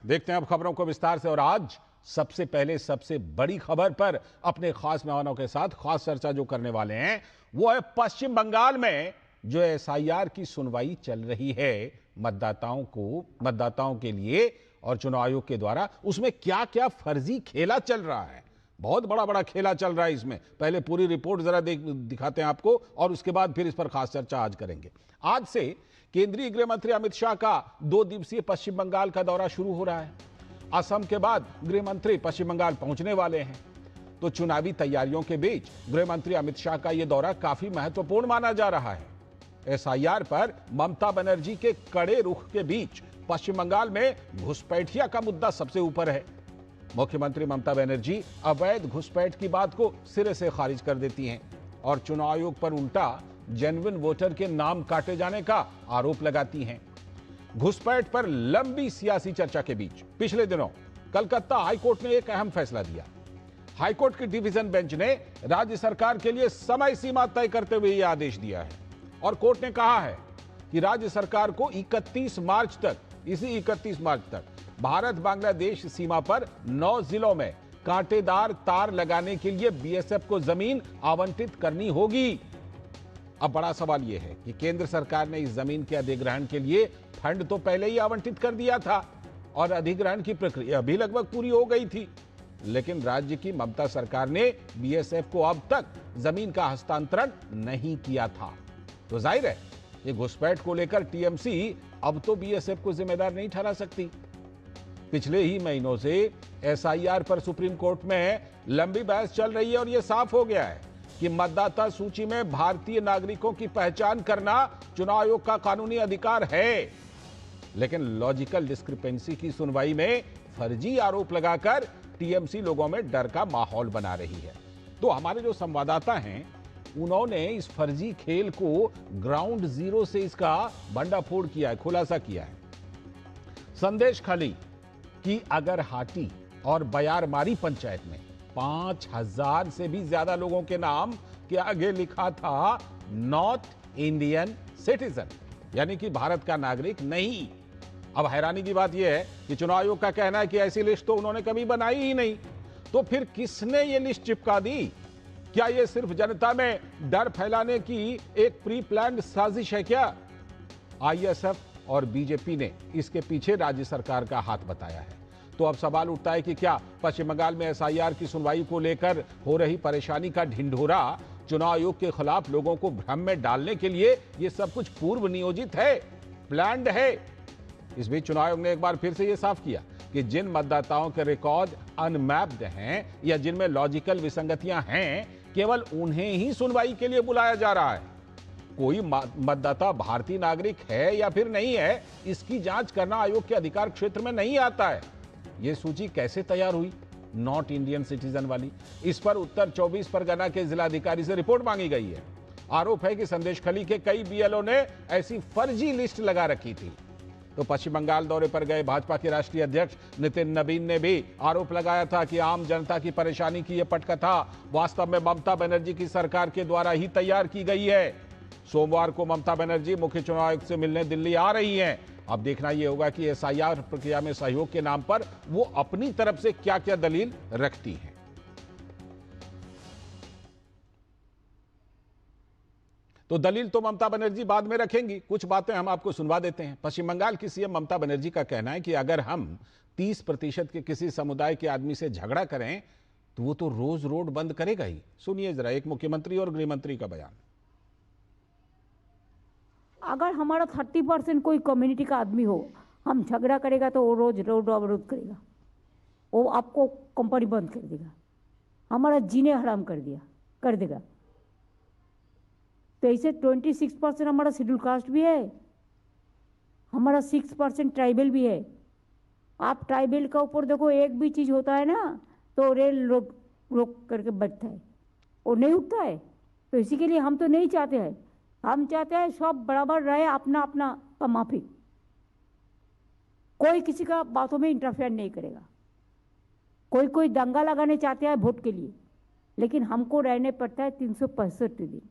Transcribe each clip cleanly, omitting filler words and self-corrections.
देखते हैं अब खबरों को विस्तार से। और आज सबसे पहले सबसे बड़ी खबर पर अपने खास मेहमानों के साथ खास चर्चा जो करने वाले हैं वो है पश्चिम बंगाल में जो एसआईआर की सुनवाई चल रही है मतदाताओं के लिए और चुनाव आयोग के द्वारा, उसमें क्या क्या फर्जी खेला चल रहा है। बहुत बड़ा बड़ा खेला चल रहा है इसमें। पहले पूरी रिपोर्ट जरा दिखाते हैं आपको और उसके बाद फिर इस पर खास चर्चा आज करेंगे। आज से केंद्रीय गृह मंत्री अमित शाह का 2 दिवसीय पश्चिम बंगाल का दौरा शुरू हो रहा है। असम के बाद गृह मंत्री पश्चिम बंगाल पहुंचने वाले हैं। तो चुनावी तैयारियों के बीच गृह मंत्री अमित शाह का यह दौरा काफी महत्वपूर्ण माना जा रहा है। एसआईआर पर ममता बनर्जी के कड़े रुख के बीच पश्चिम बंगाल में घुसपैठिया का मुद्दा सबसे ऊपर है। मुख्यमंत्री ममता बनर्जी अवैध घुसपैठ की बात को सिरे से खारिज कर देती हैं और चुनाव आयोग पर उल्टा जेन्युइन वोटर के नाम काटे जाने का आरोप लगाती हैं। घुसपैठ पर लंबी सियासी चर्चा के बीच पिछले दिनों कलकत्ता हाईकोर्ट ने एक अहम फैसला दिया। हाईकोर्ट की डिवीजन बेंच ने राज्य सरकार के लिए समय सीमा तय करते हुए यह आदेश दिया है और कोर्ट ने कहा है कि राज्य सरकार को 31 मार्च तक भारत बांग्लादेश सीमा पर 9 जिलों में कांटेदार तार लगाने के लिए बीएसएफ को जमीन आवंटित करनी होगी। अब बड़ा सवाल यह है कि केंद्र सरकार ने इस जमीन के अधिग्रहण के लिए फंड तो पहले ही आवंटित कर दिया था और अधिग्रहण की प्रक्रिया भी लगभग पूरी हो गई थी, लेकिन राज्य की ममता सरकार ने बीएसएफ को अब तक जमीन का हस्तांतरण नहीं किया था। तो जाहिर है ये घुसपैठ को लेकर टीएमसी अब तो बीएसएफ को जिम्मेदार नहीं ठहरा सकती। पिछले ही महीनों से एसआईआर पर सुप्रीम कोर्ट में लंबी बहस चल रही है और यह साफ हो गया है कि मतदाता सूची में भारतीय नागरिकों की पहचान करना चुनाव आयोग का कानूनी अधिकार है, लेकिन लॉजिकल डिस्क्रिपेंसी की सुनवाई में फर्जी आरोप लगाकर टीएमसी लोगों में डर का माहौल बना रही है। तो हमारे जो संवाददाता हैं उन्होंने इस फर्जी खेल को ग्राउंड जीरो से इसका भंडाफोड़ किया है, खुलासा किया है। संदेश खाली कि अगर हाटी और बयारमारी पंचायत में 5000 से भी ज्यादा लोगों के नाम के आगे लिखा था नॉर्थ इंडियन सिटीजन, यानी कि भारत का नागरिक नहीं। अब हैरानी की बात यह है कि चुनाव आयोग का कहना है कि ऐसी लिस्ट तो उन्होंने कभी बनाई ही नहीं। तो फिर किसने ये लिस्ट चिपका दी? क्या यह सिर्फ जनता में डर फैलाने की एक प्री प्लान्ड साजिश है क्या? आईएसएफ और बीजेपी ने इसके पीछे राज्य सरकार का हाथ बताया है। तो अब सवाल उठता है कि क्या पश्चिम बंगाल में एसआईआर की सुनवाई को लेकर हो रही परेशानी का ढिंढोरा चुनाव आयोग के खिलाफ लोगों को भ्रम में डालने के लिए यह सब कुछ पूर्व नियोजित है, प्लान्ड है? इस बीच चुनाव आयोग ने एक बार फिर से यह साफ किया कि जिन मतदाताओं के रिकॉर्ड अनमैप्ड हैं या जिनमें लॉजिकल विसंगतियां हैं, केवल उन्हें ही सुनवाई के लिए बुलाया जा रहा है। कोई मतदाता भारतीय नागरिक है या फिर नहीं है, इसकी जांच करना आयोग के अधिकार क्षेत्र में नहीं आता है। यह सूची कैसे तैयार हुई नॉट इंडियन सिटीजन वाली? इस पर उत्तर 24 परगना के जिलाधिकारी से रिपोर्ट मांगी गई है। आरोप है कि संदेश खली के कई बीएलओ ने ऐसी फर्जी लिस्ट लगा रखी थी। तो पश्चिम बंगाल दौरे पर गए भाजपा के राष्ट्रीय अध्यक्ष नितिन नवीन ने भी आरोप लगाया था कि आम जनता की परेशानी की यह पटकथा वास्तव में ममता बनर्जी की सरकार के द्वारा ही तैयार की गई है। सोमवार को ममता बनर्जी मुख्य चुनाव आयुक्त से मिलने दिल्ली आ रही हैं। अब देखना यह होगा कि एसआईआर प्रक्रिया में सहयोग के नाम पर वो अपनी तरफ से क्या क्या दलील रखती हैं। तो दलील तो ममता बनर्जी बाद में रखेंगी, कुछ बातें हम आपको सुनवा देते हैं। पश्चिम बंगाल की सीएम ममता बनर्जी का कहना है कि अगर हम 30% के किसी समुदाय के आदमी से झगड़ा करें तो वो तो रोज रोड बंद करेगा ही। सुनिए जरा एक मुख्यमंत्री और गृह मंत्री का बयान। अगर हमारा 30% कोई कम्युनिटी का आदमी हो, हम झगड़ा करेगा तो वो रोज रोड अवरोध करेगा, वो आपको कंपनी बंद कर देगा, हमारा जीने हराम कर देगा। तो ऐसे 26% हमारा शेड्यूल कास्ट भी है, हमारा 6% ट्राइबल भी है। आप ट्राइबल का ऊपर देखो, एक भी चीज़ होता है ना तो रेल रोक करके बैठता है, वो नहीं उठता है। तो इसी के लिए हम तो नहीं चाहते हैं, हम चाहते हैं सब बराबर रहे, अपना अपना का माफिक, कोई किसी का बातों में इंटरफेयर नहीं करेगा। कोई दंगा लगाने चाहते हैं वोट के लिए, लेकिन हमको रहने पड़ता है 365 दिन।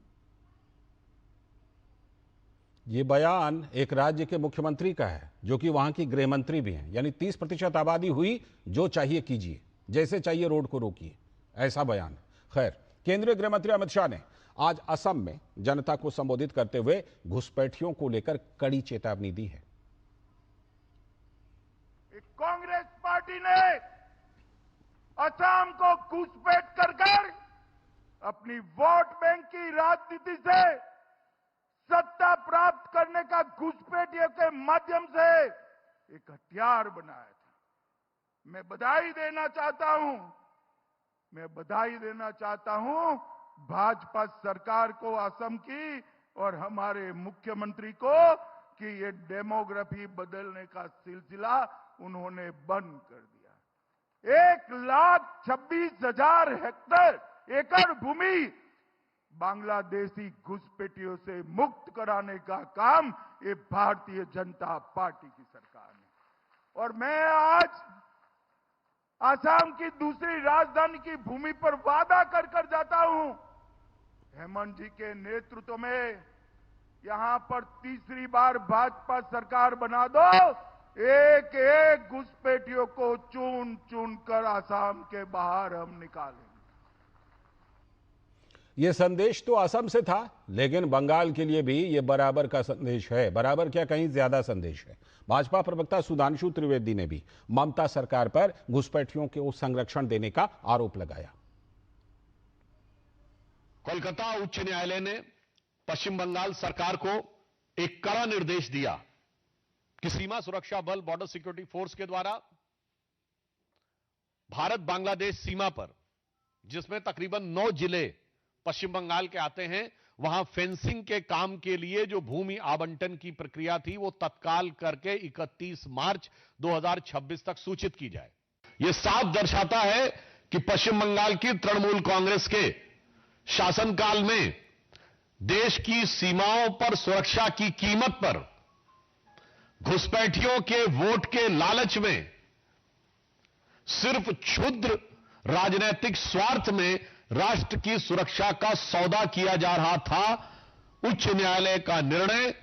ये बयान एक राज्य के मुख्यमंत्री का है जो कि वहां की गृह मंत्री भी हैं। यानी 30% आबादी हुई, जो चाहिए कीजिए, जैसे चाहिए रोड को रोकिए, ऐसा बयान। खैर, केंद्रीय गृह मंत्री अमित शाह ने आज असम में जनता को संबोधित करते हुए घुसपैठियों को लेकर कड़ी चेतावनी दी है। कांग्रेस पार्टी ने असम को घुसपैठ कर अपनी वोट बैंक की राजनीति से सत्ता प्राप्त करने का घुसपैठियों के माध्यम से एक हथियार बनाया था। मैं बधाई देना चाहता हूं भाजपा सरकार को, असम की और हमारे मुख्यमंत्री को कि ये डेमोग्राफी बदलने का सिलसिला उन्होंने बंद कर दिया। 1,26,000 हेक्टेयर एकड़ भूमि बांग्लादेशी घुसपैठियों से मुक्त कराने का काम ये भारतीय जनता पार्टी की सरकार ने। और मैं आज असम की दूसरी राजधानी की भूमि पर वादा कर जाता हूं, हेमंत जी के नेतृत्व में यहां पर तीसरी बार भाजपा सरकार बना दो, एक एक घुसपैठियों को चुन चुन कर असम के बाहर हम निकालेंगे। यह संदेश तो असम से था, लेकिन बंगाल के लिए भी यह बराबर का संदेश है। बराबर क्या, कहीं ज्यादा संदेश है। भाजपा प्रवक्ता सुधांशु त्रिवेदी ने भी ममता सरकार पर घुसपैठियों को संरक्षण देने का आरोप लगाया। कोलकाता उच्च न्यायालय ने पश्चिम बंगाल सरकार को एक कड़ा निर्देश दिया कि सीमा सुरक्षा बल, बॉर्डर सिक्योरिटी फोर्स के द्वारा भारत बांग्लादेश सीमा पर, जिसमें तकरीबन 9 जिले पश्चिम बंगाल के आते हैं, वहां फेंसिंग के काम के लिए जो भूमि आवंटन की प्रक्रिया थी वो तत्काल करके 31 मार्च 2026 तक सूचित की जाए। यह साफ दर्शाता है कि पश्चिम बंगाल की तृणमूल कांग्रेस के शासनकाल में देश की सीमाओं पर सुरक्षा की कीमत पर घुसपैठियों के वोट के लालच में, सिर्फ क्षुद्र राजनीतिक स्वार्थ में राष्ट्र की सुरक्षा का सौदा किया जा रहा था। उच्च न्यायालय का निर्णय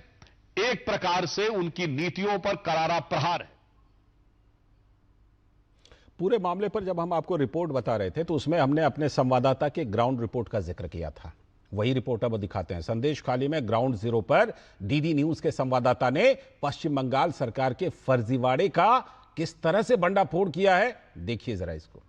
एक प्रकार से उनकी नीतियों पर करारा प्रहार है। पूरे मामले पर जब हम आपको रिपोर्ट बता रहे थे तो उसमें हमने अपने संवाददाता के ग्राउंड रिपोर्ट का जिक्र किया था। वही रिपोर्ट अब दिखाते हैं। संदेश खाली में ग्राउंड जीरो पर डीडी न्यूज के संवाददाता ने पश्चिम बंगाल सरकार के फर्जीवाड़े का किस तरह से भंडाफोड़ किया है, देखिए जरा इसको।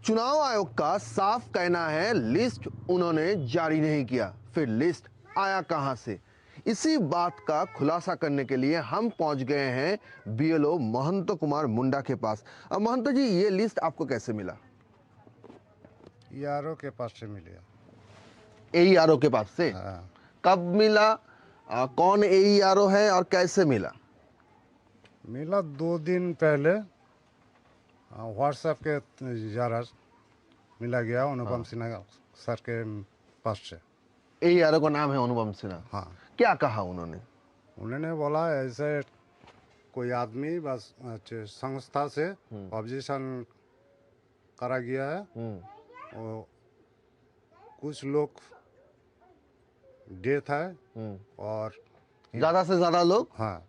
चुनाव आयोग का साफ कहना है लिस्ट उन्होंने जारी नहीं किया, फिर लिस्ट आया कहां से? इसी बात का खुलासा करने के लिए हम पहुंच गए हैं बीएलओ महंत कुमार मुंडा के पास। महंत जी, ये लिस्ट आपको कैसे मिला? ईआरओ के पास से मिला। एईआरओ के पास से? हाँ। कब मिला? कौन एईआरओ है और कैसे मिला? मिला 2 दिन पहले व्हाट्सएप के जरा मिला गया अनुपम सिन्हा सर के पास से। एईआरओ का नाम है अनुपम सिन्हा? हाँ। क्या कहा उन्होंने? उन्होंने बोला ऐसे कोई आदमी बस संस्था से ऑब्जेक्शन करा गया है और कुछ लोग डेथ है और ज्यादा से ज्यादा लोग? हाँ,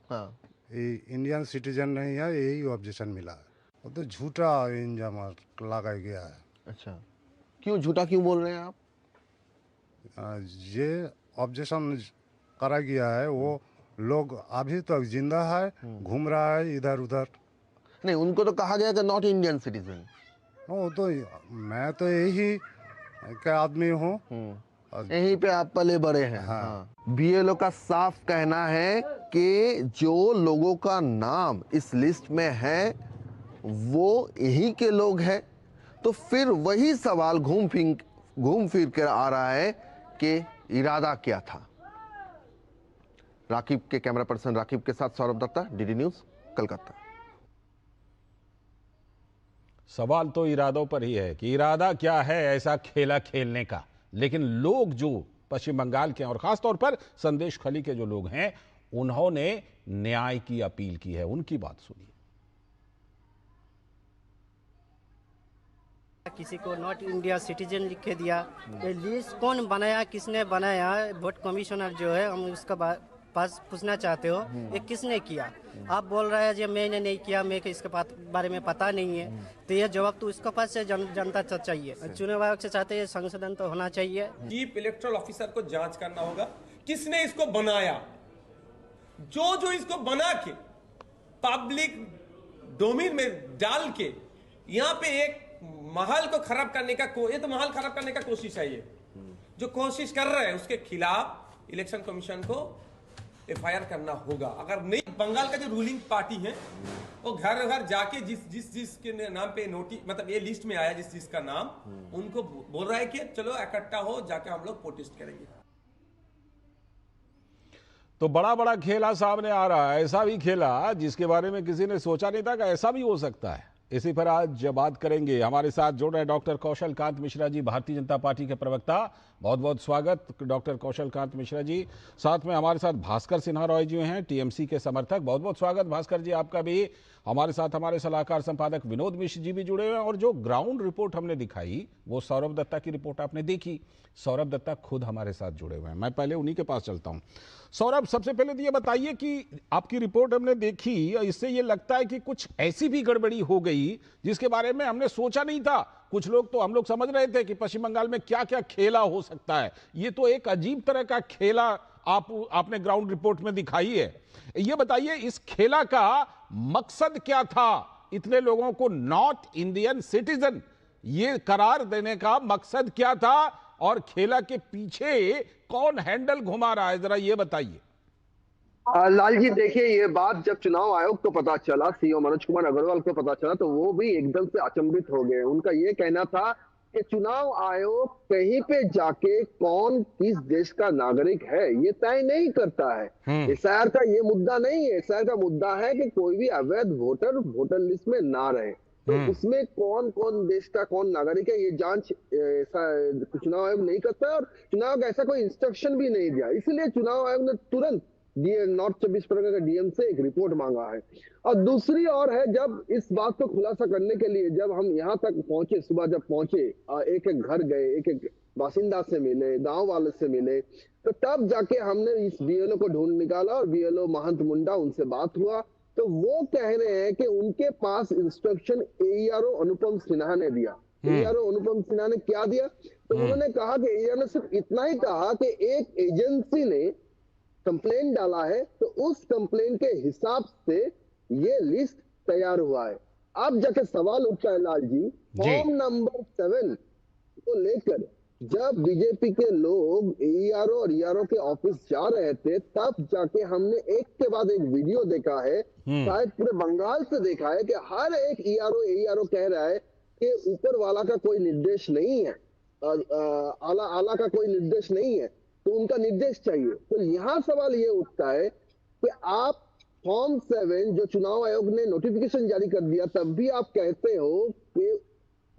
इंडियन सिटीजन नहीं है, यही ऑब्जेक्शन मिला है। वो तो झूठा इंजाम लगाया गया है। अच्छा, क्यों झूठा क्यों बोल रहे हैं आप? ये ऑब्जेक्शन करा गया है, वो लोग अभी तक जिंदा है, घूम रहा है इधर उधर। नहीं, उनको तो कहा गया कि नॉट इंडियन सिटीजन। वो तो मैं तो यही का आदमी हूँ, यहीं पे आप पले बड़े हैं। हाँ। बीएलओ का साफ कहना है कि जो लोगों का नाम इस लिस्ट में है वो यहीं के लोग हैं। तो फिर वही सवाल घूम फिर कर आ रहा है कि इरादा क्या था? राकिब के कैमरा पर्सन राकिब के साथ सौरभ दत्ता, डीडी न्यूज, कलकत्ता। सवाल तो इरादों पर ही है कि इरादा क्या है ऐसा खेला खेलने का। लेकिन लोग जो पश्चिम बंगाल के और खासतौर पर संदेश खली के जो लोग हैं, उन्होंने न्याय की अपील की है। उनकी बात सुनिए। किसी को नॉट इंडिया सिटीजन लिख के दिया। ये लिस्ट कौन बनाया, किसने बनाया? वोट कमिश्नर जो है, हम उसका पास पूछना चाहते हो ये किसने किया? आप बोल रहे हैं जो मैंने नहीं किया, मैं इसके बारे में पता नहीं है, तो ये जवाब तो उसके पास से जनता चाहिए। चुनाव आयोग से चाहते हैं संशोधन तो होना चाहिए। चीफ इलेक्टोरल ऑफिसर को जांच करना होगा किसने इसको बनाया। जो इसको बना के पब्लिक डोमेन में डाल के यहाँ पे एक माहौल को खराब करने का ये तो माहौल खराब करने का कोशिश है। ये जो कोशिश कर रहे हैं उसके खिलाफ इलेक्शन कमीशन को एफआईआर करना होगा। अगर नहीं, बंगाल का जो रूलिंग पार्टी है वो घर घर जाके जिस के नाम पे नोटिस, मतलब ये लिस्ट में आया जिसका नाम, उनको बोल रहा है कि चलो इकट्ठा हो, जाके हम लोग प्रोटेस्ट करेंगे। तो बड़ा बड़ा खेला सामने आ रहा है, ऐसा भी खेला जिसके बारे में किसी ने सोचा नहीं था कि ऐसा भी हो सकता है। इसी पर आज बात करेंगे। हमारे साथ जुड़ रहे डॉक्टर कौशल कांत मिश्रा जी, भारतीय जनता पार्टी के प्रवक्ता। बहुत बहुत स्वागत डॉक्टर कौशल कांत मिश्रा जी। साथ में हमारे साथ भास्कर सिन्हा रॉय जी हैं, टीएमसी के समर्थक। बहुत बहुत स्वागत भास्कर जी आपका भी। हमारे साथ हमारे सलाहकार संपादक विनोद मिश्र जी भी जुड़े हुए हैं। और जो ग्राउंड रिपोर्ट हमने दिखाई वो सौरभ दत्ता की रिपोर्ट आपने देखी। सौरभ दत्ता खुद हमारे साथ जुड़े हुए हैं, मैं पहले उन्हीं के पास चलता हूं। सौरभ, सबसे पहले तो ये बताइए कि आपकी रिपोर्ट हमने देखी, इससे ये लगता है कि कुछ ऐसी भी गड़बड़ी हो गई जिसके बारे में हमने सोचा नहीं था। कुछ लोग तो हम लोग समझ रहे थे कि पश्चिम बंगाल में क्या क्या खेला हो सकता है। ये तो एक अजीब तरह का खेला आपने ग्राउंड रिपोर्ट में दिखाई है। ये बताइए इस खेला का मकसद क्या था? इतने लोगों को नॉट इंडियन सिटीजन ये करार देने का मकसद क्या था? और खेला के पीछे कौन हैंडल घुमा रहा है, जरा ये बताइए। लाल जी देखिए, ये बात जब चुनाव आयोग को पता चला, सीओ मनोज कुमार अग्रवाल को पता चला, तो वो भी एकदम से अचंभित हो गए। उनका ये कहना था कि चुनाव आयोग कहीं पे जाके कौन किस देश का नागरिक है ये तय नहीं करता है। एसआईआर का ये मुद्दा नहीं है। एसआईआर का मुद्दा है कि कोई भी अवैध वोटर लिस्ट में ना रहे। तो उसमें कौन कौन देश का कौन नागरिक है ये जांच चुनाव आयोग नहीं करता, और चुनाव आयोग ऐसा कोई इंस्ट्रक्शन भी नहीं दिया। इसलिए चुनाव आयोग ने तुरंत नॉर्थ 24 परगना का डीएम से एक रिपोर्ट मांगा है। और दूसरी और है, जब इस बात को खुलासा करने के लिए जब हम यहाँ तक पहुंचे, सुबह जब पहुंचे, एक एक घर गए, एक एक बासिंदा से मिले, गांव वाले से मिले, तो तब जाके हमने इस बीएलओ को ढूंढ निकाला और बीएलओ महंत मुंडा, उनसे बात हुआ। तो वो कह रहे हैं कि उनके पास इंस्ट्रक्शन एईआरओ अनुपम सिन्हा ने दिया। एईआरओ अनुपम सिन्हा ने क्या दिया? तो उन्होंने कहा कि एईआरओ ने सिर्फ इतना ही कहा कि एक एजेंसी ने कंप्लेंट डाला है, तो उस कंप्लेंट के हिसाब से ये लिस्ट तैयार हुआ है। अब जाके सवाल उठता है लाल जी, फॉर्म नंबर 7 को लेकर जब बीजेपी के लोग एईआरओ और ईआरओ के ऑफिस जा रहे थे, तब जाके हमने एक के बाद एक वीडियो देखा है, शायद पूरे बंगाल से देखा है, कि हर एक एईआरओ कह रहा है कि ऊपर वाला का कोई निर्देश नहीं है, आला का कोई निर्देश नहीं है, तो उनका निर्देश चाहिए। तो यहाँ सवाल ये उठता है कि आप फॉर्म 7 जो चुनाव आयोग ने नोटिफिकेशन जारी कर दिया, तब भी आप कहते हो कि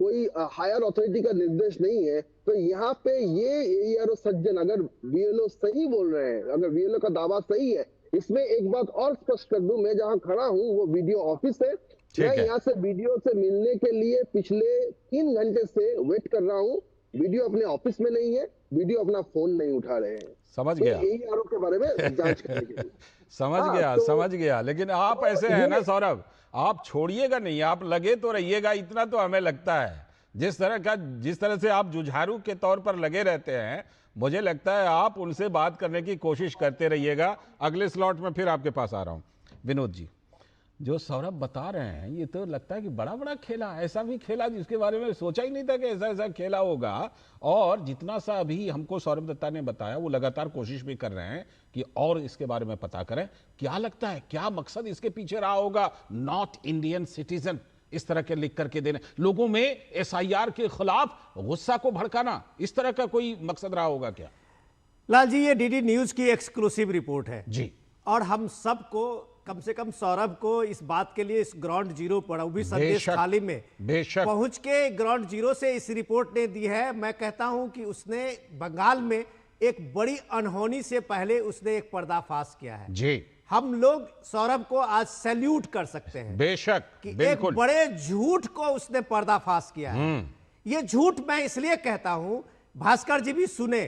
कोई हायर अथॉरिटी का निर्देश नहीं है। तो यहाँ पे ये एईआरओ सज्जन, अगर बीएलओ सही बोल रहे हैं, अगर बीएलओ का दावा सही है, इसमें एक बात और स्पष्ट कर दूं, मैं जहां खड़ा हूं वो वीडियो ऑफिस है। मैं यहाँ से वीडियो से मिलने के लिए पिछले 3 घंटे से वेट कर रहा हूँ। वीडियो अपने ऑफिस में नहीं है, वीडियो अपना फोन नहीं उठा रहे हैं। समझ गया, एईआरओ के बारे में जांच करने के लिए। समझ गया। लेकिन आप ऐसे हैं ना सौरभ, आप छोड़िएगा नहीं, आप लगे तो रहिएगा, इतना तो हमें लगता है। जिस तरह से आप जुझारू के तौर पर लगे रहते हैं, मुझे लगता है आप उनसे बात करने की कोशिश करते रहिएगा। अगले स्लॉट में फिर आपके पास आ रहा हूं। विनोद जी, जो सौरभ बता रहे हैं ये तो लगता है कि बड़ा बड़ा खेला, ऐसा भी खेला जिसके बारे में सोचा ही नहीं था कि ऐसा ऐसा खेला होगा। और जितना सा अभी हमको सौरभ दत्ता ने बताया, वो लगातार कोशिश भी कर रहे हैं कि और इसके बारे में पता करें। क्या लगता है, क्या मकसद इसके पीछे रहा होगा? नॉट इंडियन सिटीजन इस तरह के लिख करके देने, लोगों में एसआईआर के खिलाफ गुस्सा को भड़काना, इस तरह का कोई मकसद रहा होगा क्या? लाल जी, ये डीडी न्यूज की एक्सक्लूसिव रिपोर्ट है जी, और हम सबको, कम से कम सौरभ को इस बात के लिए इस ग्राउंड जीरो पर, वो भी संदेश खाली में पहुंच के ग्राउंड जीरो से इस रिपोर्ट ने दी है। मैं कहता हूं कि उसने बंगाल में एक बड़ी अनहोनी से पहले उसने एक पर्दाफाश किया है जी। हम लोग सौरभ को आज सैल्यूट कर सकते हैं, बेशक, कि एक बड़े झूठ को उसने पर्दाफाश किया है। ये झूठ मैं इसलिए कहता हूं, भास्कर जी भी सुने,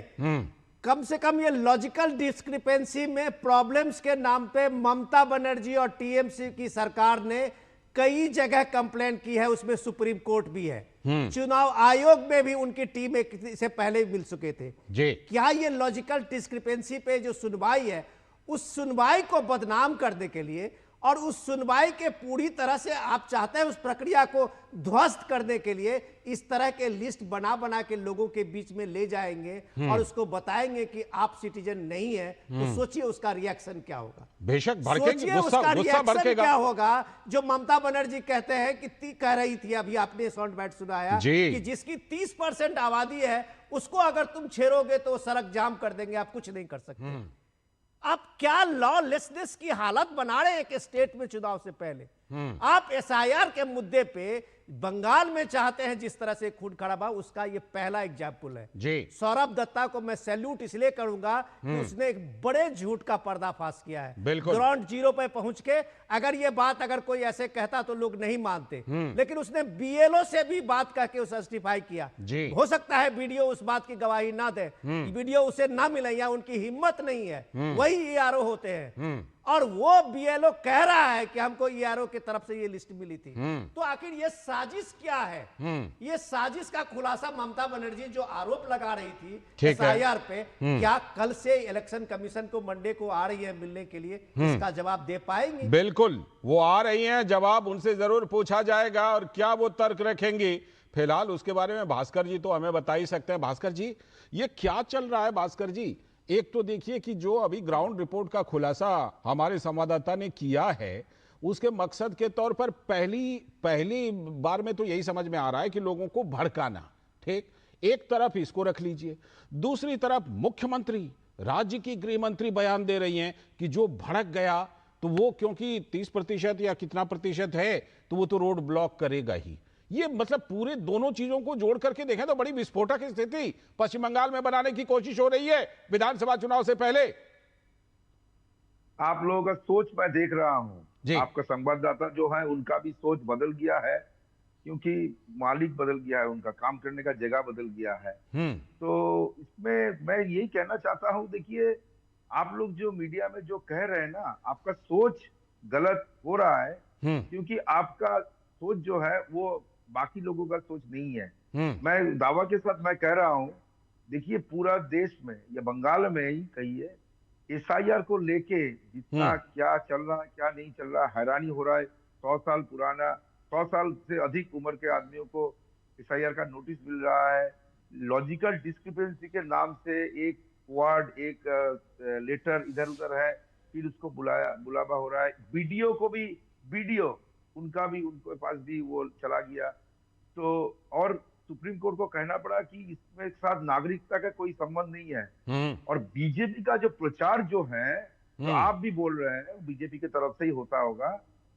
कम से कम ये लॉजिकल डिस्क्रिपेंसी में प्रॉब्लम्स के नाम पे ममता बनर्जी और टीएमसी की सरकार ने कई जगह कंप्लेंट की है, उसमें सुप्रीम कोर्ट भी है। चुनाव आयोग में भी उनकी टीम एक से पहले मिल चुके थे जी। क्या ये लॉजिकल डिस्क्रिपेंसी पे जो सुनवाई है, उस सुनवाई को बदनाम करने के लिए और उस सुनवाई के पूरी तरह से आप चाहते हैं उस प्रक्रिया को ध्वस्त करने के लिए इस तरह के लिस्ट बना बना के लोगों के बीच में ले जाएंगे और उसको बताएंगे कि आप सिटीजन नहीं है, तो सोचिए उसका रिएक्शन क्या होगा। बेशक सोचिए उसका रिएक्शन क्या होगा। जो ममता बनर्जी कहते हैं कि कह रही थी, अभी आपने साउंड बाइट सुनाया कि जिसकी 30% आबादी है उसको अगर तुम छेड़ोगे तो सड़क जाम कर देंगे, आप कुछ नहीं कर सकते। आप क्या लॉलेसनेस की हालत बना रहे हैं एक स्टेट में चुनाव से पहले। आप एसआईआर के मुद्दे पे बंगाल में चाहते हैं जिस तरह से खून खराबा, उसका ये पहला एग्जाम्पल है जी। सौरभ दत्ता को मैं सैल्यूट इसलिए करूंगा कि उसने एक बड़े झूठ का पर्दाफाश किया है। ग्राउंड जीरो पे पहुंच के अगर ये बात अगर कोई ऐसे कहता तो लोग नहीं मानते, लेकिन उसने बीएलओ से भी बात करके उसे जस्टिफाई किया। हो सकता है वीडियो उस बात की गवाही ना दे, वीडियो उसे ना मिले या उनकी हिम्मत नहीं है, वही ईआरओ होते हैं और वो बीएलओ कह रहा है कि हमको ईआरओ की तरफ से ये लिस्ट मिली थी। तो आखिर ये साजिश क्या है? ये साजिश का खुलासा ममता बनर्जी जो आरोप लगा रही थी एसआईआर पे, क्या कल से इलेक्शन कमीशन को मंडे को आ रही है मिलने के लिए, इसका जवाब दे पाएंगे? बिल्कुल, वो आ रही हैं, जवाब उनसे जरूर पूछा जाएगा और क्या वो तर्क रखेंगी। फिलहाल उसके बारे में भास्कर जी तो हमें बता ही सकते हैं। भास्कर जी, ये क्या चल रहा है? भास्कर जी, एक तो देखिए कि जो अभी ग्राउंड रिपोर्ट का खुलासा हमारे संवाददाता ने किया है, उसके मकसद के तौर पर पहली बार में तो यही समझ में आ रहा है कि लोगों को भड़काना। ठीक, एक तरफ इसको रख लीजिए, दूसरी तरफ मुख्यमंत्री, राज्य की गृह मंत्री बयान दे रही हैं कि जो भड़क गया तो वो क्योंकि 30% या कितना प्रतिशत है तो वो तो रोड ब्लॉक करेगा ही। ये मतलब पूरे दोनों चीजों को जोड़ करके देखें तो बड़ी विस्फोटक स्थिति पश्चिम बंगाल में बनाने की कोशिश हो रही है विधानसभा चुनाव से पहले। आप लोगों का सोच मैं देख रहा हूं, आपका संवाददाता जो है उनका भी सोच बदल गया है, क्योंकि मालिक बदल गया है, उनका काम करने का जगह बदल गया है। तो इसमें मैं यही कहना चाहता हूं, देखिए आप लोग जो मीडिया में जो कह रहे हैं ना, आपका सोच गलत हो रहा है, क्योंकि आपका सोच जो है वो बाकी लोगों का सोच नहीं है। मैं दावा के साथ मैं कह रहा हूं, देखिए पूरा देश में या बंगाल में ही कहिए, एसआईआर को लेके जितना क्या चल रहा है क्या नहीं चल रहा, हैरानी हो रहा है। 100 साल पुराना, 100 साल से अधिक उम्र के आदमियों को एसआईआर का नोटिस मिल रहा है। लॉजिकल डिस्क्रिपेंसी के नाम से एक वर्ड, एक लेटर इधर उधर है, फिर उसको बुलावा हो रहा है। वीडियो उनका भी, उनके पास भी वो चला गया। तो और सुप्रीम कोर्ट को कहना पड़ा कि इसमें साथ नागरिकता का कोई संबंध नहीं है। और बीजेपी का जो प्रचार जो है, तो आप भी बोल रहे हैं बीजेपी की तरफ से ही होता होगा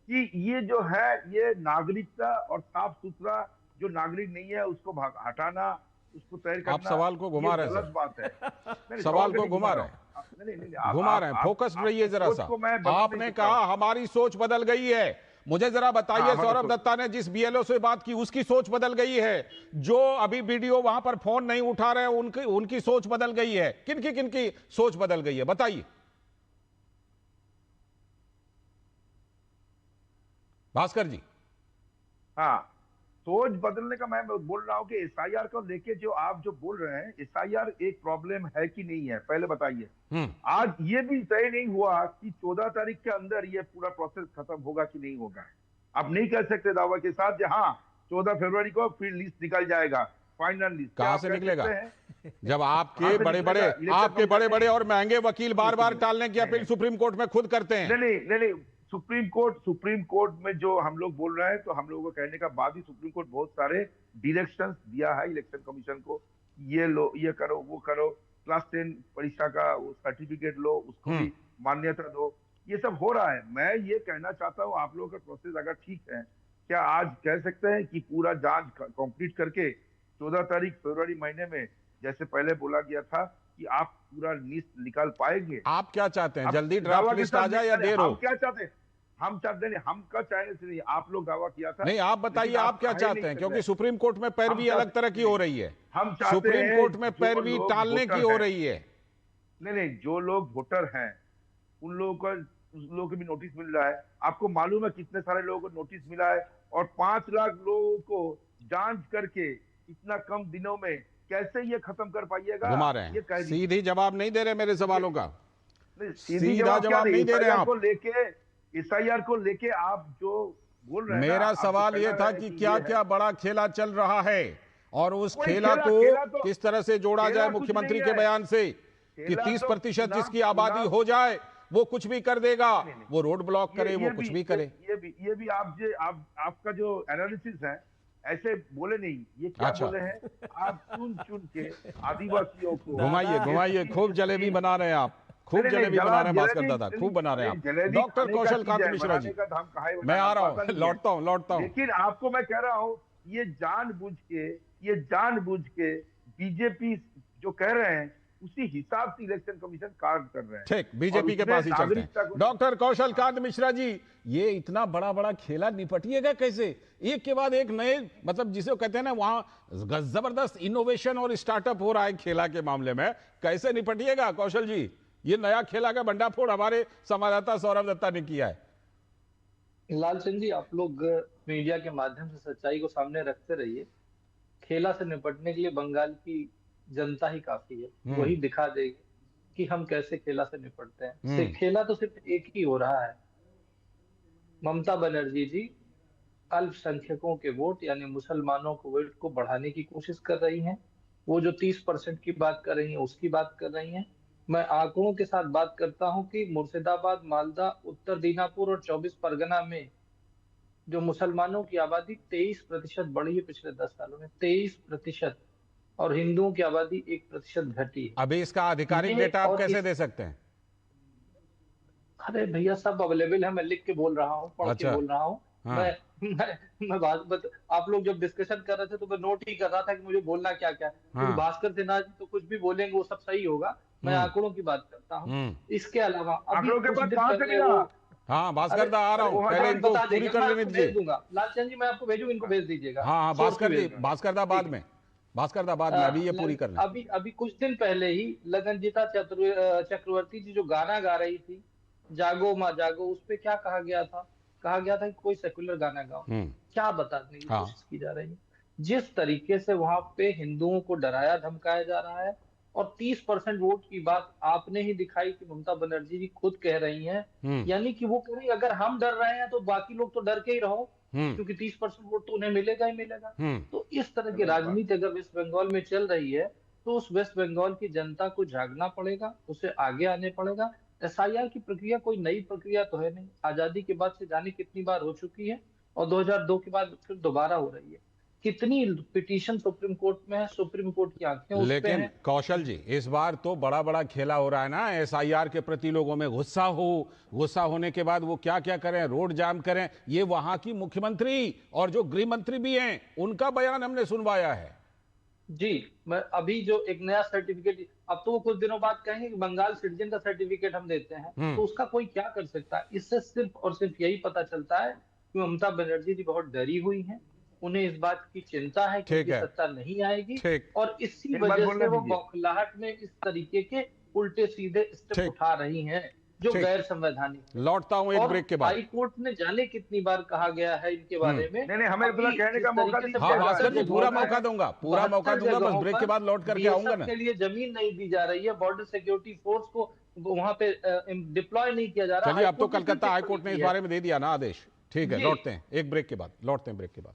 कि ये जो है ये नागरिकता और साफ सुथरा जो नागरिक नहीं है उसको हटाना, उसको तय करना। आप सवाल को घुमा रहे हैं, गलत बात है। सवाल को घुमा रहे हैं, घुमा रहे हैं, फोकस रहिए जरा सा। आपने कहा हमारी सोच बदल गई है, मुझे जरा बताइए सौरभ दत्ता ने जिस बीएलओ से बात की उसकी सोच बदल गई है? जो अभी वीडियो वहां पर फोन नहीं उठा रहे हैं उनकी सोच बदल गई है? किनकी सोच बदल गई है बताइए भास्कर जी। हाँ, सोच बदलने का मैं बोल रहा हूँ कि एसआईआर को लेके जो आप जो बोल रहे हैं, एसआईआर एक प्रॉब्लम है कि नहीं है, पहले बताइए। आज ये भी तय नहीं हुआ कि 14 तारीख के अंदर ये पूरा प्रोसेस खत्म होगा कि नहीं होगा। आप नहीं कह सकते दावा के साथ हाँ 14 फरवरी को फिर लिस्ट निकल जाएगा, फाइनल लिस्ट। कहां से निकलेगा जब आपके बड़े बड़े और महंगे वकील बार बार टालने की अपील सुप्रीम कोर्ट में खुद करते हैं? नहीं, सुप्रीम कोर्ट में जो हम लोग बोल रहे हैं, तो हम लोगों को कहने का बाद ही सुप्रीम कोर्ट बहुत सारे डायरेक्शंस दिया है इलेक्शन कमीशन को, ये लो, ये करो, वो करो, क्लास 10 परीक्षा का वो सर्टिफिकेट लो, उसको भी मान्यता दो, ये सब हो रहा है। मैं ये कहना चाहता हूँ आप लोगों का प्रोसेस अगर ठीक है, क्या आज कह सकते हैं कि पूरा जांच कंप्लीट करके 14 तारीख फरवरी महीने में जैसे पहले बोला गया था कि आप पूरा लिस्ट निकाल पाएंगे? आप क्या चाहते हैं, जल्दी ड्राफ्ट लिस्ट आ जाए या देर हो? क्या चाहते हैं? हम चाहते नहीं, हमका चाहने से नहीं, आप लोग दावा किया था। नहीं, आप बताइए आप क्या चाहते हैं, क्योंकि सुप्रीम कोर्ट में पैरवी अलग तरह की हो रही है। हम चाहते सुप्रीम हैं कोर्ट में पैरवी टालने की हो रही है। नहीं, जो लोग वोटर हैं उन लोगों को भी नोटिस मिल रहा है। आपको मालूम है कितने सारे लोगों को नोटिस मिला है, और 5 लाख लोगों को जांच करके इतना कम दिनों में कैसे ये खत्म कर पाइएगा? घुमा रहे हैं, सीधी जवाब नहीं दे रहे मेरे सवालों का। सीधा जवाब नहीं दे रहे आप। SIR को लेके आप जो बोल रहे हैं, मेरा सवाल ये था कि क्या क्या बड़ा खेला चल रहा है, और उस खेला को किस तरह से जोड़ा जाए मुख्यमंत्री के बयान से कि 30% जिसकी आबादी हो जाए वो कुछ भी कर देगा, वो रोड ब्लॉक करे, वो कुछ भी करे। ये भी आपका जो एनालिसिस है ऐसे बोले नहीं, ये क्या बोले हैं आप? चुन के आदिवासियों को घुमाइए, खूब जलेबी बना रहे हैं आप, खूब जलेबी बना रहे हैं भास्कर दादा, खूब बना रहे हैं आप। डॉक्टर कौशल कांत मिश्रा जी, मैं आ रहा हूँ, लौटता हूँ। लेकिन आपको मैं कह रहा हूँ, ये जानबूझ के बीजेपी जो कह रहे हैं उसी हिसाब से इलेक्शन कमीशन कार्य कर रहे हैं। ठीक, बीजेपी के पास ही चलते हैं। डॉक्टर कौशल कांत मिश्रा जी, ये इतना बड़ा खेला निपटिएगा कैसे? एक के बाद एक नए, मतलब जिसे कहते हैं ना, वहां जबरदस्त इनोवेशन और स्टार्टअप हो रहा है खेला के मामले में, कैसे निपटिएगा कौशल जी? ये नया खेला का भंडाफोड़ हमारे संवाददाता सौरभ दत्ता ने किया है। लालचंद जी, आप लोग मीडिया के माध्यम से सच्चाई को सामने रखते रहिए। खेला से निपटने के लिए बंगाल की जनता ही काफी है, वही दिखा देगी कि हम कैसे खेला से निपटते हैं। खेला तो सिर्फ एक ही हो रहा है, ममता बनर्जी जी अल्पसंख्यकों के वोट यानी मुसलमानों को वोट को बढ़ाने की कोशिश कर रही हैं। वो जो 30% की बात कर रही हैं उसकी बात कर रही हैं। मैं आंकड़ों के साथ बात करता हूं कि मुर्शिदाबाद, मालदा, उत्तर दीनापुर और 24 परगना में जो मुसलमानों की आबादी 23% बढ़ी है पिछले 10 सालों में, 23%, और हिंदुओं की आबादी 1% घटी है। अभी इसका आधिकारिक डेटा आप कैसे दे सकते हैं? अरे भैया, सब अवेलेबल है, मैं लिख के बोल रहा हूँ, पढ़ के बोल रहा हूँ। मैं आप लोग जब डिस्कशन कर रहे थे तो मैं नोट ही कर रहा था कि मुझे बोलना क्या क्या, क्योंकि भास्कर सिन्हा जी तो कुछ भी बोलेंगे वो सब सही होगा। मैं आंकड़ों की बात करता हूँ। इसके अलावा भास्कर दा आ रहा हूँ, पहले इनको पूरी कर लेने दीजिए। लालचंद जी, मैं आपको भेजूंगा, इनको भेज दीजिएगा। हाँ, भास्कर दा बाद में, अभी ये पूरी कर लें। अभी कुछ दिन पहले ही लगनजीता चक्रवर्ती जी जो गाना गा रही थी, जागो माँ जागो, उस पे क्या कहा गया था? कहा गया था कि कोई सेक्युलर गाना गाओ। क्या बताने की कोशिश की जा रही है? जिस तरीके से वहां पे हिंदुओं को डराया धमकाया जा रहा है, और 30% वोट की बात आपने ही दिखाई कि ममता बनर्जी जी खुद कह रही हैं, यानी कि वो कह रही अगर हम डर रहे हैं तो बाकी लोग तो डर के ही रहो, क्योंकि 30% वोट तो उन्हें मिलेगा ही मिलेगा। तो इस तरह की राजनीति अगर वेस्ट बंगाल में चल रही है तो उस वेस्ट बंगाल की जनता को जागना पड़ेगा, उसे आगे आने पड़ेगा। SIR की प्रक्रिया कोई नई प्रक्रिया तो है नहीं, आजादी के बाद से जाने कितनी बार हो चुकी है, और 2002 के बाद फिर दोबारा हो रही है। कितनी पिटीशन सुप्रीम कोर्ट में है, सुप्रीम कोर्ट की आंखें उस पे हैं। लेकिन कौशल जी, इस बार तो बड़ा खेला हो रहा है ना, SIR के प्रति लोगों में गुस्सा होने के बाद वो क्या करें, रोड जाम करें। ये वहां की मुख्यमंत्री और जो गृह मंत्री भी हैं उनका बयान हमने सुनवाया है। जी, मैं अभी जो एक नया सर्टिफिकेट, अब तो वो कुछ दिनों बाद कहेंगे कि बंगाल सिटीजन का सर्टिफिकेट हम देते हैं, तो उसका कोई क्या कर सकता है? इससे सिर्फ और सिर्फ यही पता चलता है कि ममता बनर्जी जी बहुत डरी हुई हैं, उन्हें इस बात की चिंता है कि सत्ता नहीं आएगी, और इसी वजह से वो बौखलाहट में इस तरीके के उल्टे सीधे स्टेप उठा रही हैं जो गैर संवैधानिक। लौटता हूं एक ब्रेक के बाद। हाई कोर्ट ने जाने कितनी बार कहा गया है इनके बारे में। नहीं, हमें कहने का मौका दीजिए। भास्कर जी, पूरा मौका दूंगा, बस ब्रेक के बाद लौट करके आऊंगा ना। के लिए जमीन नहीं दी जा रही है, बॉर्डर सिक्योरिटी फोर्स को वहां पे डिप्लॉय नहीं किया जा रहा। चलिए, अब तो कलकत्ता हाईकोर्ट ने इस बारे में दे दिया ना आदेश। ठीक है, लौटते हैं एक ब्रेक के बाद, ब्रेक के बाद।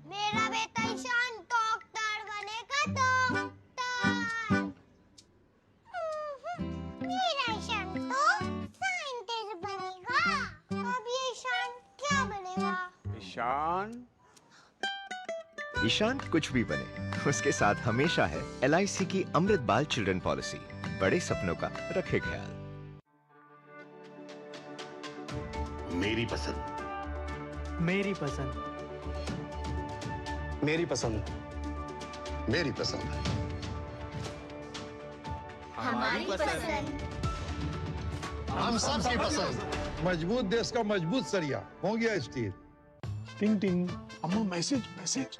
मेरा बेटा ईशान डॉक्टर बनेगा, डॉक्टर। मेरा ईशान तो साइंटिस्ट बनेगा। अब ये ईशान क्या बनेगा? ईशान कुछ भी बने, उसके साथ हमेशा है LIC की अमृत बाल चिल्ड्रन पॉलिसी। बड़े सपनों का रखे ख्याल। मेरी पसंद, मेरी पसंद, मेरी पसंद, मेरी पसंद, हमारी पसंद, हम सब की पसंद। मजबूत देश का मजबूत सरिया हो गया स्टील। टिंग टिंग, अम्मा मैसेज मैसेज।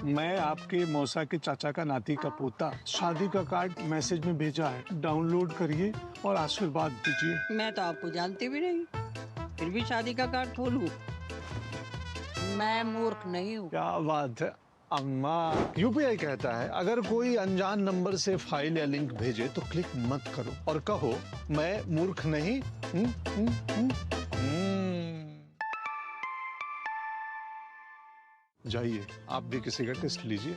मैं आपके मौसा के चाचा का नाती का पोता, शादी का कार्ड मैसेज में भेजा है, डाउनलोड करिए और आशीर्वाद दीजिए। मैं तो आपको जानती भी नहीं, फिर भी शादी का कार्ड खोलूं? मैं मूर्ख नहीं हूँ। क्या बात है अम्मा। यूपीआई कहता है अगर कोई अनजान नंबर से फाइल या लिंक भेजे तो क्लिक मत करो और कहो मैं मूर्ख नहीं। जाइए आप भी किसी का टेस्ट लीजिए।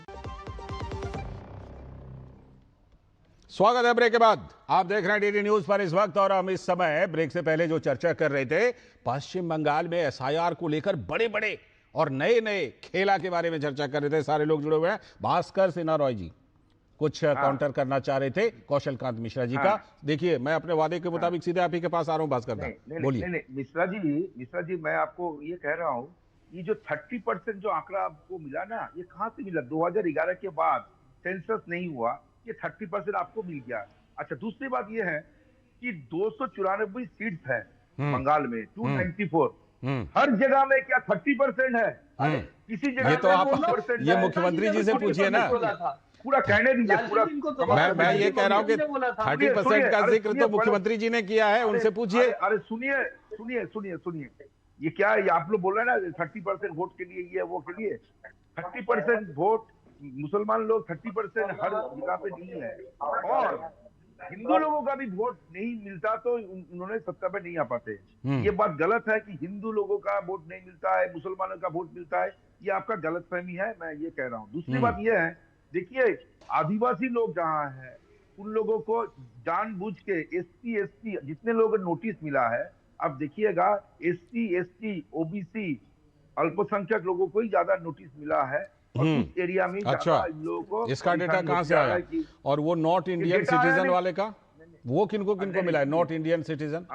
स्वागत है ब्रेक के बाद। आप देख रहे हैं डीडी न्यूज पर इस वक्त, और हम इस समय ब्रेक से पहले जो चर्चा कर रहे थे, पश्चिम बंगाल में एसआईआर को लेकर बड़े बड़े और नए नए खेला के बारे में चर्चा कर रहे थे। सारे लोग जुड़े हुए हैं। भास्कर सिन्हा रॉय जी कुछ काउंटर करना चाह रहे थे कौशल कांत मिश्रा जी का। देखिए मैं अपने वादे के मुताबिक सीधे आप ही के पास आ रहा हूँ भास्कर दा, बोलिए। मिश्रा जी मैं आपको ये कह रहा हूँ, ये जो 30% जो आंकड़ा आपको मिला ना, ये कहाँ से मिला? 2011 के बाद सेंसस नहीं हुआ, ये 30% आपको मिल गया। अच्छा, दूसरी बात ये है कि 294 सीट्स है बंगाल में, 294। हर जगह में क्या 30% है? किसी जगह ये तो आप ये मुख्यमंत्री जी से पूछिए ना। पूरा कहने दीजिए। पूरा मैं ये कह रहा हूँ कि 30% का जिक्र तो मुख्यमंत्री जी ने किया है, उनसे पूछिए। अरे सुनिए, ये क्या है? आप लोग बोल रहे हैं ना 30% वोट के लिए, ये वो के लिए 30% वोट मुसलमान लोग 30% हर जगह पे नहीं है, और हिंदू लोगों का भी वोट नहीं मिलता तो उन्होंने सत्ता पे नहीं आ पाते। ये बात गलत है कि हिंदू लोगों का वोट नहीं मिलता है, मुसलमानों का वोट मिलता है, ये आपका गलतफहमी है, मैं ये कह रहा हूँ। दूसरी बात ये है, देखिए आदिवासी लोग जहाँ है उन लोगों को जानबूझ के SC ST जितने लोगों को नोटिस मिला है, अब देखिएगा SC ST OBC अल्पसंख्यक लोगों को ही ज्यादा नोटिस मिला है, और उस एरिया में अच्छा, लोगों को इसका डेटा कहाँ से आया? और वो नॉट इंडियन सिटीजन वाले का, वो किनको मिला है नॉट इंडियन सिटीजन?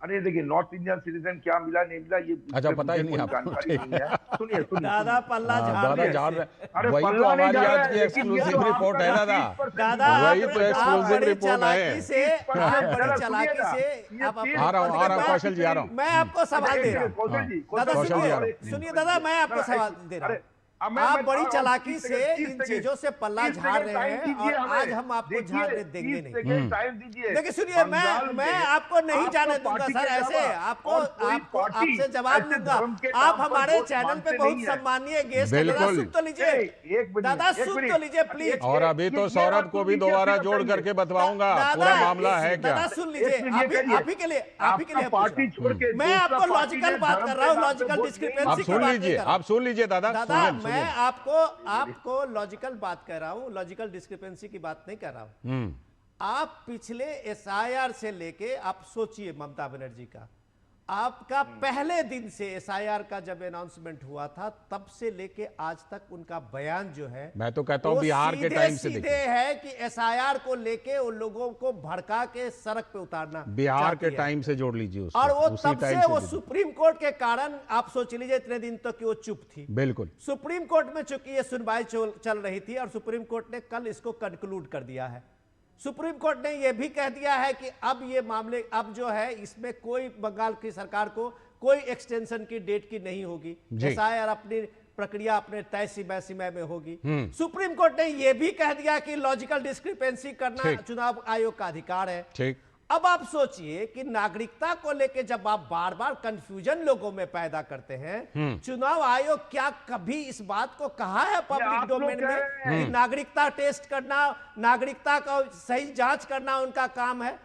अरे देखिए, नॉर्थ इंडियन सिटीजन क्या मिला नहीं मिला ये अच्छा पता ही नहीं आपको। सुनिए दादा पल्ला झाड़ रहे, वही तो हमारी आज की एक्सक्लूसिव रिपोर्ट है दादा, वही तो एक्सक्लूसिव रिपोर्ट है। आ रहा हूँ कौशल जी, आ रहा हूँ। मैं आपको सवाल दे रहा हूँ दादा, सुनिए दादा, मैं आपको सवाल दे रहा हूँ। आप बड़ी चालाकी से इन चीजों से पल्ला झाड़ रहे हैं, और आज हम आपको झाड़ने देंगे नहीं। देखिए सुनिए, मैं आपको नहीं जाने दूंगा सर, ऐसे आपसे जवाब दूंगा। आप हमारे चैनल पे बहुत सम्मानीय गेस्ट हैं, सुन तो लीजिए दादा, सुन तो लीजिए प्लीज। और अभी तो सौरभ को भी दोबारा जोड़ करके बतवाऊंगा पूरा मामला है क्या। दादा सुन लीजिए, आप ही के लिए मैं आपको लॉजिकल बात कर रहा हूँ, लॉजिकल डिस्क्रिपेंसी की बात। आप सुन लीजिए दादा, मैं आपको लॉजिकल बात कर रहा हूं, लॉजिकल डिस्क्रिपेंसी की बात नहीं कर रहा हूं। आप पिछले SIR से लेके आप सोचिए, ममता बनर्जी का आपका पहले दिन से SIR का जब अनाउंसमेंट हुआ था तब से लेके आज तक उनका बयान जो है, मैं तो कहता हूं बिहार के टाइम से सीधे है कि SIR को लेके उन लोगों को भड़का के सड़क पे उतारना बिहार के टाइम से जोड़ लीजिए उसको। और वो तब से वो सुप्रीम कोर्ट के कारण, आप सोच लीजिए इतने दिन तक कि वो चुप थी। बिल्कुल सुप्रीम कोर्ट में चूंकि ये सुनवाई चल रही थी, और सुप्रीम कोर्ट ने कल इसको कंक्लूड कर दिया है। सुप्रीम कोर्ट ने यह भी कह दिया है कि अब ये मामले, अब जो है इसमें कोई बंगाल की सरकार को कोई एक्सटेंशन की डेट की नहीं होगी, SIR अपनी प्रक्रिया अपने तय समय में होगी। सुप्रीम कोर्ट ने यह भी कह दिया कि लॉजिकल डिस्क्रिपेंसी करना चुनाव आयोग का अधिकार है। ठीक। अब आप सोचिए कि नागरिकता को लेकर जब आप बार बार कंफ्यूजन लोगों में पैदा करते हैं, चुनाव आयोग क्या कभी इस बात को कहा है पब्लिक डोमेन में कि नागरिकता टेस्ट करना, नागरिकता का सही जांच करना उनका काम है?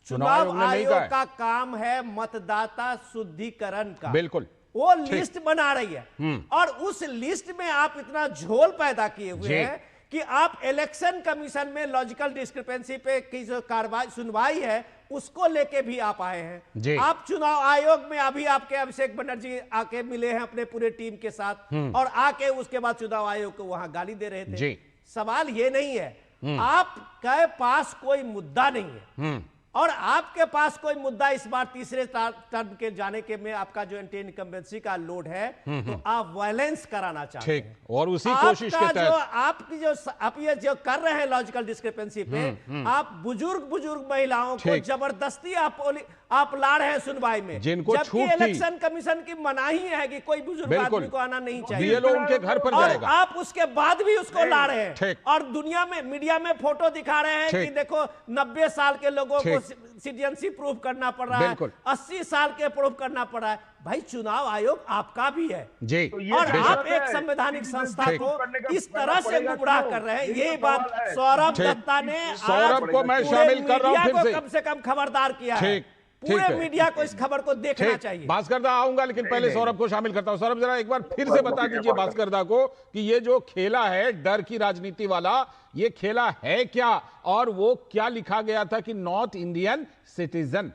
चुनाव आयोग का काम है मतदाता शुद्धिकरण का। बिल्कुल, वो लिस्ट बना रही है, और उस लिस्ट में आप इतना झोल पैदा किए हुए हैं कि आप इलेक्शन कमीशन में लॉजिकल डिस्क्रिपेंसी पे की जो कार्रवाई सुनवाई है उसको लेके भी आप आए हैं। आप चुनाव आयोग में अभी आपके अभिषेक बनर्जी आके मिले हैं अपने पूरे टीम के साथ, और आके उसके बाद चुनाव आयोग को वहां गाली दे रहे थे। सवाल ये नहीं है, आपके पास कोई मुद्दा नहीं है, और आपके पास कोई मुद्दा इस बार तीसरे टर्म के जाने के में आपका जो एंटी इनकम्बेंसी का लोड है, तो आप वायलेंस कराना चाहते हैं और उसी कोशिश के तहत आपकी जो आप ये जो कर रहे हैं लॉजिकल डिस्क्रिपेंसी पे, आप बुजुर्ग महिलाओं को जबरदस्ती आप ला रहे हैं सुनवाई में, जिनको जबकि इलेक्शन कमीशन की मनाही है कि कोई बुजुर्ग आदमी को आना नहीं चाहिए, उनके घर पर जाएगा। आप उसके बाद भी उसको ला रहे हैं और दुनिया में मीडिया में फोटो दिखा रहे हैं कि देखो 90 साल के लोगों को सिटीजनशिप प्रूफ करना पड़ रहा है, 80 साल के प्रूफ करना पड़ रहा है। भाई चुनाव आयोग आपका भी है जी, और आप एक संवैधानिक संस्था को इस तरह से गुमराह कर रहे हैं। यही बात सौरभ दत्ता ने, सौरभ को मैं शामिल कर रहा हूं फिर से, कम से कम खबरदार किया है। पूरे मीडिया को इस खबर को देखना चाहिए। भास्कर आऊंगा, लेकिन पहले सौरभ को शामिल करता हूं। सौरभ जरा एक बार फिर से बता दीजिए भास्कर को कि ये जो खेला है डर की राजनीति वाला, ये खेला है क्या, और वो क्या लिखा गया था कि नॉर्थ इंडियन सिटीजन।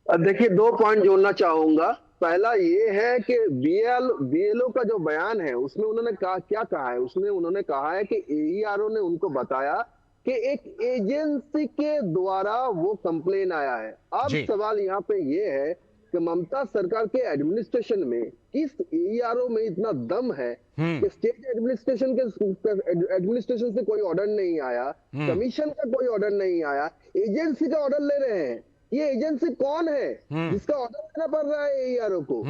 देखिए 2 पॉइंट जोड़ना चाहूंगा। पहला ये है कि बीएलओ का जो बयान है उसमें उन्होंने क्या कहा है, उसमें उन्होंने कहा है कि एईआरओ ने उनको बताया कि एक एजेंसी के द्वारा वो कंप्लेन आया है। अब सवाल यहाँ पे ये है कि ममता सरकार के एडमिनिस्ट्रेशन में किस एईआरओ में इतना दम है कि स्टेट एडमिनिस्ट्रेशन से कोई ऑर्डर नहीं आया, कमीशन का कोई ऑर्डर नहीं आया, एजेंसी का ऑर्डर ले रहे हैं। ये एजेंसी कौन है जिसका ऑर्डर देना पड़ रहा है एईआरओ को?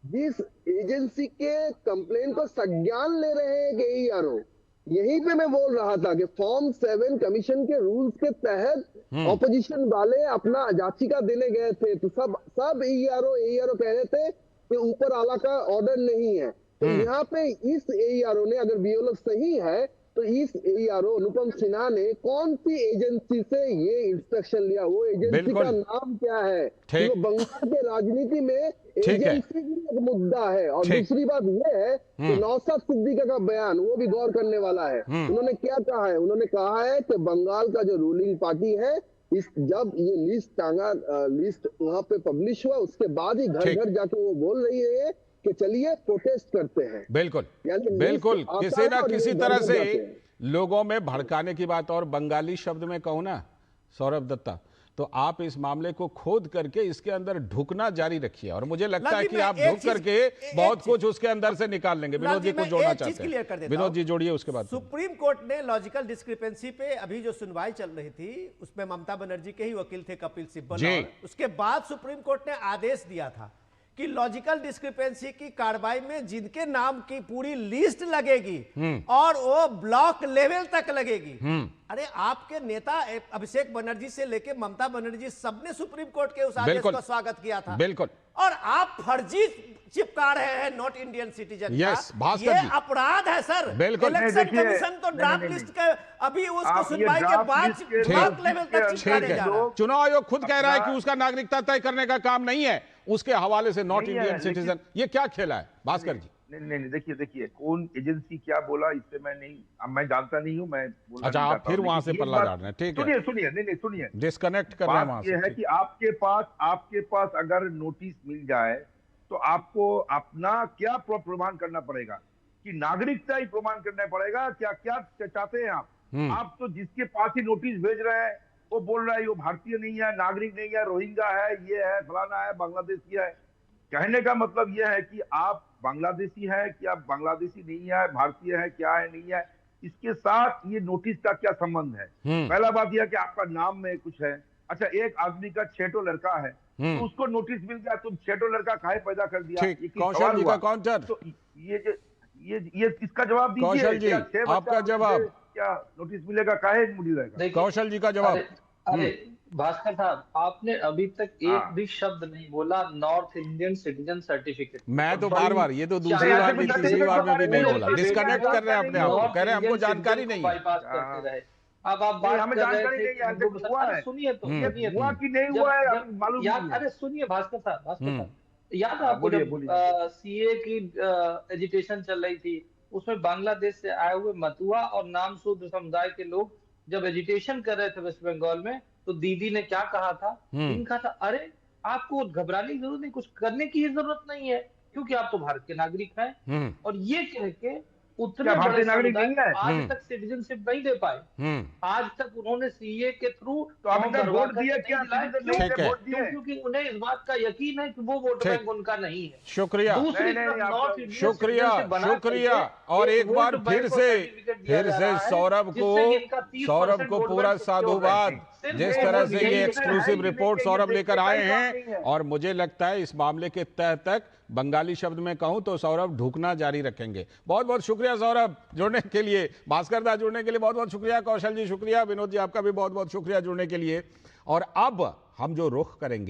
जिस एजेंसी के कंप्लेन को संज्ञान ले रहे हैं एईआरओ। यहीं पे मैं बोल रहा था कि फॉर्म 7 कमीशन के रूल्स के तहत ऑपोजिशन वाले अपना याचिका देने गए थे, तो सब एईआरओ कह रहे थे कि ऊपर आला का ऑर्डर नहीं है। तो यहाँ पे इस एईआरओ ने, अगर बीएलओ सही है, तो इस एईआरओ अनुपम सिन्हा ने कौन सी एजेंसी से ये इंस्ट्रक्शन लिया, वो एजेंसी का नाम क्या है? तो बंगाल के राजनीति में एजेंसी भी एक मुद्दा है। और दूसरी बात ये है कि नौशाद सिद्दीकी का बयान, वो भी गौर करने वाला है। उन्होंने क्या कहा है? उन्होंने कहा है कि बंगाल का जो रूलिंग पार्टी है, जब ये लिस्ट वहां पे पब्लिश हुआ, उसके बाद ही घर घर जाके वो बोल रही है कि चलिए प्रोटेस्ट करते हैं। बिल्कुल किसी ना किसी तरह से लोगों में भड़काने की बात। और बंगाली शब्द में कहूं ना सौरभ दत्ता, तो आप इस मामले को खोद करके इसके अंदर ढुकना जारी रखिए, और मुझे लगता है कि आप ढुक करके बहुत कुछ उसके अंदर से निकाल लेंगे। विनोद जी कुछ जोड़ना चाहते हैं? विनोद जी जोड़िए, उसके बाद। सुप्रीम कोर्ट ने लॉजिकल डिस्क्रिपेंसी पे अभी जो सुनवाई चल रही थी, उसमें ममता बनर्जी के ही वकील थे कपिल सिब्बल, उसके बाद सुप्रीम कोर्ट ने आदेश दिया था कि लॉजिकल डिस्क्रिपेंसी की कार्रवाई में जिनके नाम की पूरी लिस्ट लगेगी और वो ब्लॉक लेवल तक लगेगी। अरे आपके नेता अभिषेक बनर्जी से लेके ममता बनर्जी सबने सुप्रीम कोर्ट के उस आदेश का स्वागत किया था। बिल्कुल। और आप फर्जी चिपका रहे हैं नॉट इंडियन सिटीजन का। ये अपराध है सर। इलेक्शन कमीशन तो ड्राफ्ट लिस्ट के अभी उसको सुनवाई के बाद ब्लॉक लेवल तक चिपकाने जा रहा है। चुनाव आयोग खुद कह रहा है कि उसका नागरिकता तय करने का काम नहीं है, उसके हवाले से नॉट इंडियन सिटीजन। ये क्या खेला है भास्कर जी? नहीं, देखिए कौन एजेंसी क्या बोला इससे मैं जानता नहीं हूँ। मैं अच्छा, आप फिर वहां से पल्ला झाड़ रहे हैं। ठीक है, सुनिए डिस्कनेक्ट कर रहे हैं वहां से। ये है कि आपके पास अगर नोटिस मिल जाए तो आपको अपना क्या प्रमाण करना पड़ेगा? कि नागरिकता ही प्रमाण करना पड़ेगा? क्या चाहते हैं आप? आप तो जिसके पास ही नोटिस भेज रहे हैं वो बोल रहा है वो भारतीय नहीं है, नागरिक नहीं है, रोहिंग्या है, ये है, फलाना है, बांग्लादेशी है। कहने का मतलब यह है कि आप बांग्लादेशी है कि आप बांग्लादेशी नहीं है, भारतीय है, क्या है, नहीं है, इसके साथ ये नोटिस का क्या संबंध है? पहला बात यह कि आपका नाम में कुछ है। अच्छा, एक आदमी का 6 लड़का है, तो उसको नोटिस मिल गया, तुम 6 लड़का काहे पैदा कर दिया? कौशल जी का काउंटर। तो ये इसका जवाब दीजिए। कौशल जी आपका जवाब क्या नोटिस मिलेगा, काहे मिलेगा? कौशल जी का जवाब। अरे भास्कर साहब, आपने अभी तक एक भी शब्द नहीं बोला नॉर्थ इंडियन सिटीजन सर्टिफिकेट। मैं तो बार ये तो दूसरी बार भी तीसरी बार में भी नहीं बोला। डिस्कनेक्ट कर रहे हैं अपने आप को, कह रहे हैं हमको जानकारी नहीं है। अब आप बात हमें जानकारी नहीं है। सुनिए तो हुआ कि नहीं हुआ है मालूम नहीं। अरे सुनिए भास्कर साहब, याद है आपको सीए की एजिटेशन चल रही थी, उसमें बांग्लादेश से आए हुए मतुआ और नामशूद्र समुदाय के लोग जब एजिटेशन कर रहे थे वेस्ट बंगाल में, तो दीदी ने क्या कहा था? इनका था, अरे आपको घबराने की जरूरत नहीं, कुछ करने की जरूरत नहीं है, क्योंकि आप तो भारत के नागरिक हैं। और ये कह के उतने बड़े समुदाय आज तक सिटीजनशिप नहीं दे पाए। आज तक उन्होंने सीए के थ्रू तो आपने वोट दिया क्या? क्योंकि उन्हें इस बात का यकीन है कि वो वोट बैंक उनका नहीं है। शुक्रिया, शुक्रिया, शुक्रिया। और एक बार फिर से सौरभ को पूरा साधुवाद, जिस तरह से ये एक्सक्लूसिव रिपोर्ट सौरभ लेकर आए हैं। और मुझे लगता है इस मामले के तह तक, बंगाली शब्द में कहूं तो सौरभ ढूंढना जारी रखेंगे। बहुत बहुत शुक्रिया सौरभ जुड़ने के लिए, भास्कर दा जुड़ने के लिए बहुत बहुत शुक्रिया, कौशल जी शुक्रिया, विनोद जी आपका भी बहुत बहुत शुक्रिया जुड़ने के लिए। और अब हम जो रुख करेंगे